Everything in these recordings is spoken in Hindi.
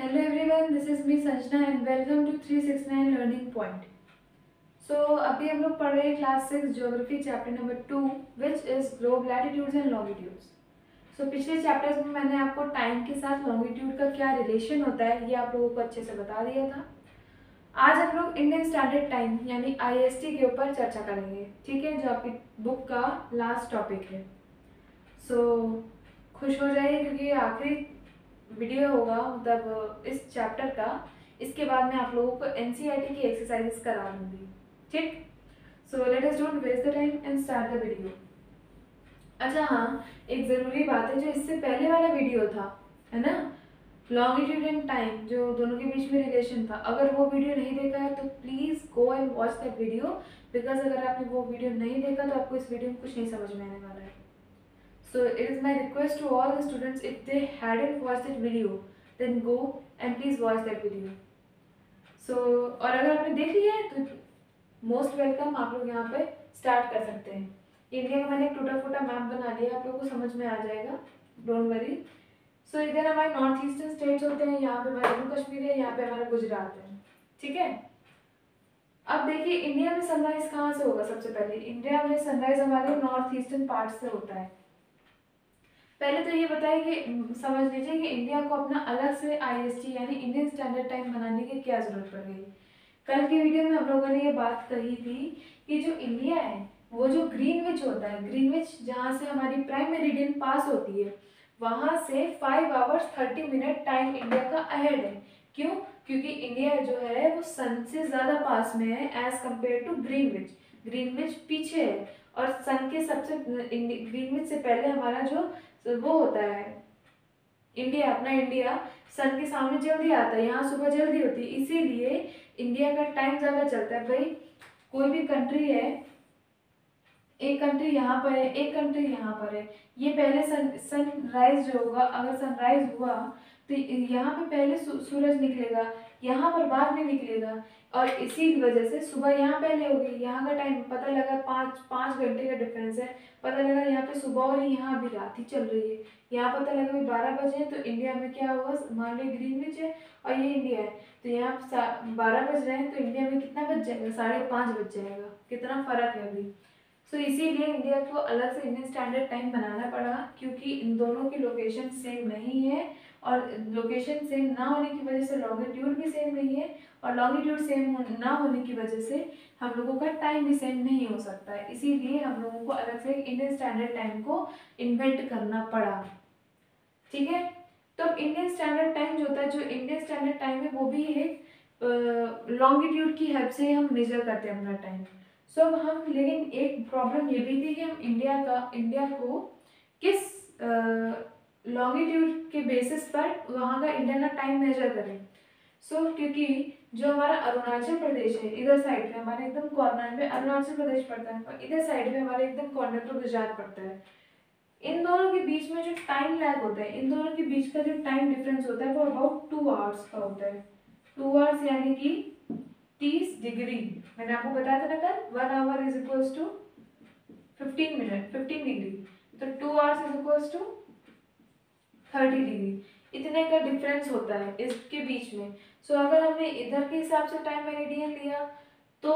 Hello everyone, this is me Sanjana and welcome to 369 Learning Point. So अभी हम लोग पढ़ रहे हैं class 6 geography chapter number 2 which is globe latitudes and longitudes. So पिछले चैप्टर्स में मैंने आपको टाइम के साथ लॉन्गिट्यूड का क्या रिलेशन होता है ये आप लोगों को अच्छे से बता दिया था। आज हम लोग इंडियन स्टैंडर्ड टाइम यानी IST के ऊपर चर्चा करेंगे, ठीक है, जो आपकी बुक का लास्ट टॉपिक है। सो खुश हो जाइए क्योंकि आखिरी वीडियो होगा मतलब इस चैप्टर का। इसके बाद मैं आप लोगों को NCERT की एक्सरसाइजेस करा दूंगी, ठीक। So let us don't waste the time and start the video. अच्छा हाँ, एक ज़रूरी बात है, जो इससे पहले वाला वीडियो था है ना, लॉन्गिट्यूड एंड टाइम, जो दोनों के बीच में रिलेशन था, अगर वो वीडियो नहीं देखा है तो please go and watch that video, because अगर आपने वो वीडियो नहीं देखा तो आपको इस वीडियो में कुछ नहीं समझ में आने वाला है। So it is my request to all the students, if they hadn't watched that video, then go and please watch that video. So और अगर आपने देख लिया है तो मोस्ट वेलकम, आप लोग यहाँ पे स्टार्ट कर सकते हैं। इंडिया का मैंने एक टूटा फूटा मैप बना दिया, आप लोगों को समझ में आ जाएगा, डोंट वरी। सो इधर हमारे नॉर्थ ईस्टर्न स्टेट्स होते हैं, यहाँ पे हमारा जम्मू कश्मीर है, यहाँ पे हमारा गुजरात है, ठीक है। अब देखिए इंडिया में सनराइज कहाँ से होगा। सबसे पहले इंडिया में सनराइज हमारे नॉर्थ ईस्टर्न पार्ट से होता है। पहले तो ये बताइए कि समझ लीजिए कि इंडिया को अपना अलग से IST यानी इंडियन स्टैंडर्ड टाइम बनाने की क्या जरूरत पड़ गई। कल की वीडियो में हम लोगों ने ये बात कही थी कि जो इंडिया है वो जो ग्रीनविच होता है, ग्रीनविच जहाँ से हमारी प्राइम मेरिडियन पास होती है, वहाँ से 5 आवर्स 30 मिनट टाइम इंडिया का अहेड है। क्यों? क्योंकि इंडिया जो है वो सन से ज़्यादा पास में है as compare to Greenwich. Greenwich पीछे है और सन के सबसे ग्रीनविच से पहले हमारा जो वो होता है इंडिया, अपना इंडिया सन के सामने जल्दी आता है, यहाँ सुबह जल्दी होती है, इसीलिए इंडिया का टाइम ज़्यादा चलता है। भाई कोई भी कंट्री है, एक कंट्री यहाँ पर है, एक कंट्री यहाँ पर है, ये पहले सनराइज जो होगा, अगर सनराइज हुआ तो यहाँ पे पहले सूरज निकलेगा, यहाँ पर बाद में निकलेगा, और इसी वजह से सुबह यहाँ पहले होगी। यहाँ का टाइम पता लगा 5 घंटे का डिफरेंस है, पता लगा यहाँ पे सुबह और यहाँ अभी रात ही चल रही है, यहाँ पता लगा अभी 12 बजे है, तो इंडिया में क्या होगा, मान लो ग्रीनविच है और ये इंडिया है, तो यहाँ 12 बज रहे हैं तो इंडिया में कितना बज जाएगा, 5:30 बज जाएगा। कितना फ़र्क है अभी। सो इसीलिए इंडिया को अलग से इंडियन स्टैंडर्ड टाइम बनाना पड़ा, क्योंकि इन दोनों की लोकेशन सेम नहीं है, और लोकेशन सेम ना होने की वजह से लॉन्गिट्यूड भी सेम नहीं है, और लॉन्गिट्यूड सेम ना होने की वजह से हम लोगों का टाइम भी सेम नहीं हो सकता है। इसीलिए हम लोगों को अलग से इंडियन स्टैंडर्ड टाइम को इन्वेंट करना पड़ा, ठीक है। तो इंडियन स्टैंडर्ड टाइम जो होता है, जो इंडियन स्टैंडर्ड टाइम है, वो भी एक लॉन्गिट्यूड की हेल्प से हम मेजर करते हैं अपना टाइम। सो अब हम, लेकिन एक प्रॉब्लम ये भी थी कि हम इंडिया को किस लॉन्गिट्यूड के बेसिस पर वहाँ का इंडिया का टाइम मेजर करें। क्योंकि जो हमारा अरुणाचल प्रदेश है, इधर साइड पे हमारे एकदम कॉर्नर में अरुणाचल प्रदेश पड़ता है, और इधर साइड पे हमारे एकदम कॉर्नर पर गुजरात पड़ता है। इन दोनों के बीच में जो टाइम लैग होता है, इन दोनों के बीच का जो टाइम डिफरेंस होता है वो अबाउट 2 आवर्स का होता है। 2 आवर्स यानी कि 30 डिग्री। मैंने आपको बताया था ना कल, 1 hour is equals to 15 minute, 15 degree, तो 2 hours is equals to 30 degree. इतने का डिफरेंस होता है इसके बीच में। अगर हमने इधर के हिसाब से टाइम मेरिडियन लिया, तो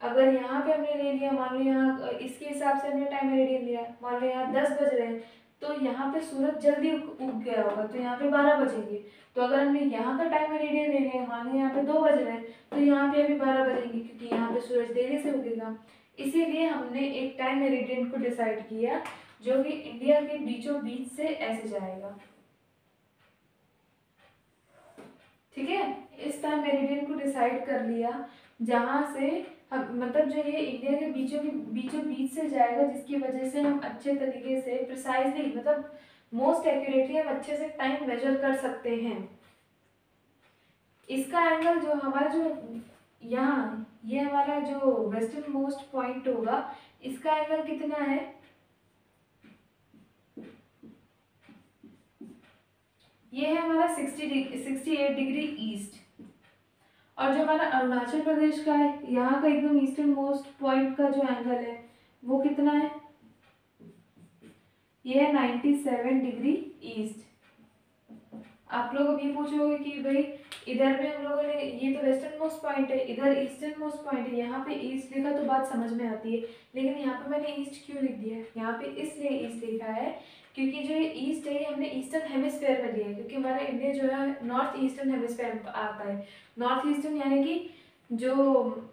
अगर यहाँ पे हमने ले लिया, मान लो यहाँ इसके हिसाब से हमने टाइम मेरिडियन लिया, मान लो यहाँ 10 बज रहे हैं, तो यहाँ पे सूरज जल्दी उग गया होगा, तो यहाँ पे 12 बजेंगे। तो अगर हमने यहाँ का टाइम मेरिडियन ले लिया, मान लो यहाँ पे 2 बज रहे हैं, तो यहाँ पे अभी 12 बजेंगे, क्योंकि यहाँ पे सूरज देरी से उगेगा। इसीलिए हमने एक टाइम मेरिडियन को डिसाइड किया जो कि इंडिया के बीचों बीच से ऐसे जाएगा, ठीक है। इस टाइम मेरिडियन को डिसाइड कर लिया जहाँ से हम, मतलब जो ये इंडिया के बीचों बीच से जाएगा, जिसकी वजह से हम अच्छे तरीके से प्रिसाइजली, मतलब मोस्ट एक्यूरेटली हम अच्छे से टाइम मेजर कर सकते हैं। इसका एंगल जो हमारा जो यहाँ ये हमारा जो वेस्टर्न मोस्ट पॉइंट होगा, इसका एंगल कितना है, ये है हमारा 68 डिग्री ईस्ट। और जो हमारा अरुणाचल प्रदेश का है, यहाँ का एकदम ईस्टर्न मोस्ट पॉइंट का जो एंगल है वो कितना है, ये है 97 डिग्री ईस्ट। आप लोग अब ये पूछोगे कि भाई इधर पे हम लोगों ने, ये तो वेस्टर्न मोस्ट पॉइंट है, इधर ईस्टर्न मोस्ट पॉइंट है, यहाँ पे ईस्ट लिखा तो बात समझ में आती है, लेकिन यहाँ पे मैंने ईस्ट क्यों लिख दिया है? यहाँ पे इसलिए ईस्ट लिखा है क्योंकि जो ये ईस्ट है हमने ईस्टर्न हेमिस्फेयर में लिया है, क्योंकि हमारा इंडिया जो है नॉर्थ ईस्टर्न हेमिस्फेयर में आता है। नॉर्थ ईस्टर्न यानी कि जो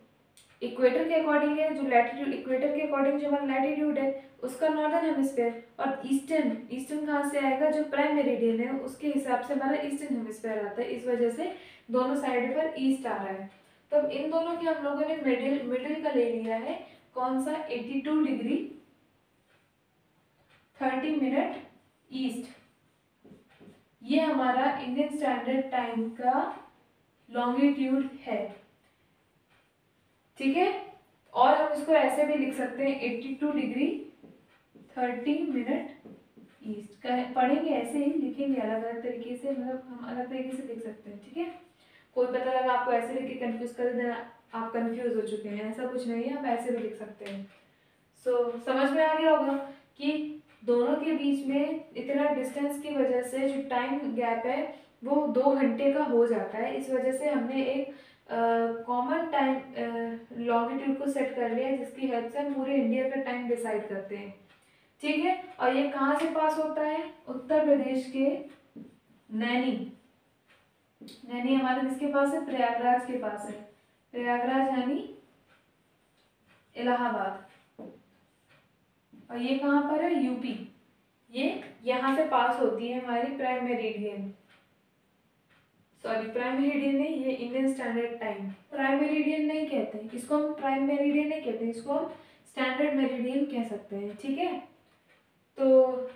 इक्वेटर के अकॉर्डिंग है, जो लैटिट्यूड इक्वेटर के अकॉर्डिंग जो हमारा लैटिट्यूड है उसका नॉर्दर्न हेमिस्फेयर, और ईस्टर्न ईस्टर्न कहाँ से आएगा? जो प्राइम मेरिडियन है उसके हिसाब से हमारा ईस्टर्न हेमिस्फेयर आता है, इस वजह से दोनों साइड पर ईस्ट आ रहा है। तो अब इन दोनों के हम लोगों ने मिडिल मिडिल का ले लिया है, कौन सा? 82 डिग्री 30 मिनट ईस्ट। ये हमारा इंडियन स्टैंडर्ड टाइम का लॉन्गिट्यूड है, ठीक है। और हम इसको ऐसे भी लिख सकते हैं 82 डिग्री 30 मिनट ईस्ट का, पढ़ेंगे ऐसे ही, लिखेंगे अलग अलग तरीके से, मतलब हम अलग तरीके से लिख सकते हैं, ठीक है। कोई पता लगा आपको ऐसे लिख के कंफ्यूज कर देना, आप कंफ्यूज हो चुके हैं, ऐसा कुछ नहीं है, आप ऐसे भी लिख सकते हैं। समझ में आ गया होगा कि दोनों के बीच में इतना डिस्टेंस की वजह से जो टाइम गैप है वो 2 घंटे का हो जाता है, इस वजह से हमने एक कॉमन टाइम लॉन्गिट्यूड को सेट कर लिया है, जिसकी हेल्प से हम पूरे इंडिया का टाइम डिसाइड करते हैं, ठीक है। और ये कहाँ से पास होता है? उत्तर प्रदेश के नैनी। नैनी हमारे किसके पास है? प्रयागराज के पास है। प्रयागराज यानी इलाहाबाद। और ये कहाँ पर है? यूपी। ये यहाँ से पास होती है हमारी prime meridian, sorry prime meridian नहीं, ये Indian standard time. Prime meridian नहीं कहते हैं इसको, हम प्राइम मेरिडियन नहीं कहते, इसको हम स्टैंडर्ड मेरिडियन कह सकते हैं, ठीक है। तो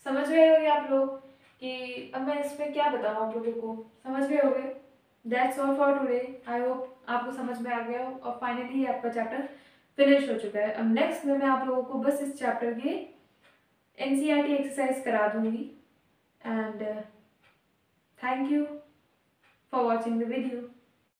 समझ गए होंगे आप लोग कि अब मैं इसमें क्या बताऊँ, आप लोगों को समझ गए होंगे। That's all for today, I hope आपको समझ में आ गया हो, और फाइनली आपका चैप्टर फिनिश हो चुका है। अब नेक्स्ट में मैं आप लोगों को बस इस चैप्टर के NCERT एक्सरसाइज करा दूंगी, and thank you for watching the video.